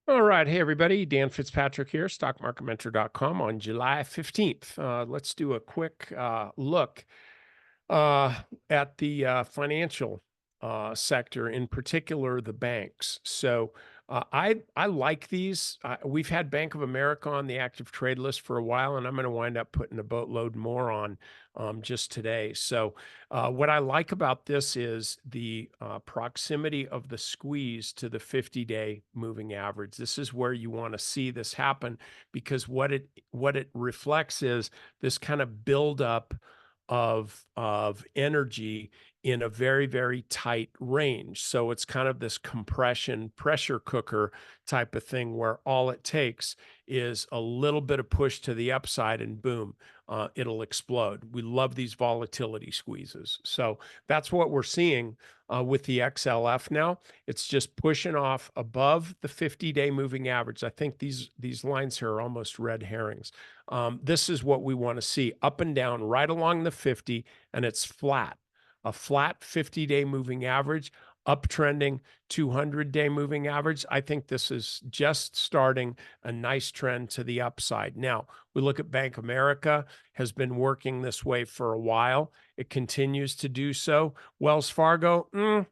All right. Hey, everybody. Dan Fitzpatrick here, stockmarketmentor.com on July 15th. Let's do a quick look uh, at the financial sector, in particular, the banks. So I like these. We've had Bank of America on the active trade list for a while, and I'm going to wind up putting a boatload more on just today. So what I like about this is the proximity of the squeeze to the 50-day moving average. This is where you want to see this happen because what it reflects is this kind of buildup of energy in a very, very tight range. So it's kind of this compression pressure cooker type of thing where all it takes is a little bit of push to the upside and boom, it'll explode. We love these volatility squeezes. So that's what we're seeing with the XLF now. It's just pushing off above the 50-day moving average. I think these lines here are almost red herrings. This is what we want to see up and down right along the 50, and it's flat. A flat 50-day moving average, uptrending 200-day moving average. I think this is just starting a nice trend to the upside. Now, we look at Bank America, has been working this way for a while. It continues to do so. Wells Fargo,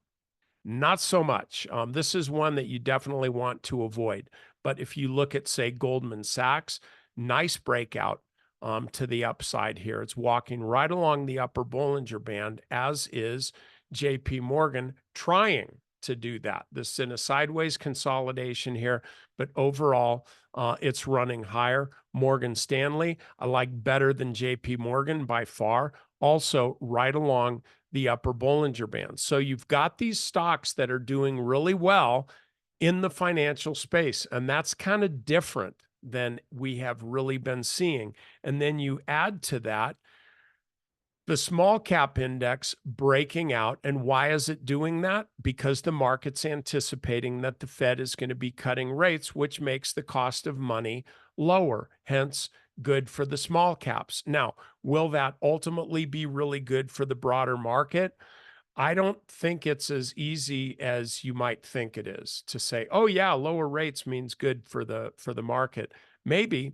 not so much. This is one that you definitely want to avoid. But if you look at, say, Goldman Sachs, nice breakout to the upside here. It's walking right along the upper Bollinger Band, as is JP Morgan trying to do that. This is in a sideways consolidation here, but overall, it's running higher. Morgan Stanley, I like better than JP Morgan by far, also right along the upper Bollinger Band. So you've got these stocks that are doing really well in the financial space, and that's kind of different than we have really been seeing. And then you add to that the small cap index breaking out. And why is it doing that? Because the market's anticipating that the Fed is going to be cutting rates, which makes the cost of money lower, hence good for the small caps. Now, will that ultimately be really good for the broader market? I don't think it's as easy as you might think it is to say, oh yeah, lower rates means good for the market. Maybe,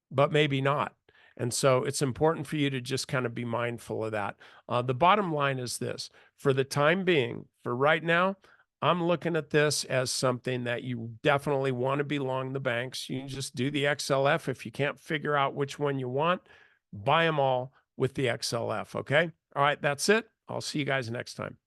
but maybe not. And so it's important for you to just kind of be mindful of that. The bottom line is this: for the time being, for right now, I'm looking at this as something that you definitely want to be long the banks. You can just do the XLF. If you can't figure out which one you want, buy them all with the XLF. Okay. All right. That's it. I'll see you guys next time.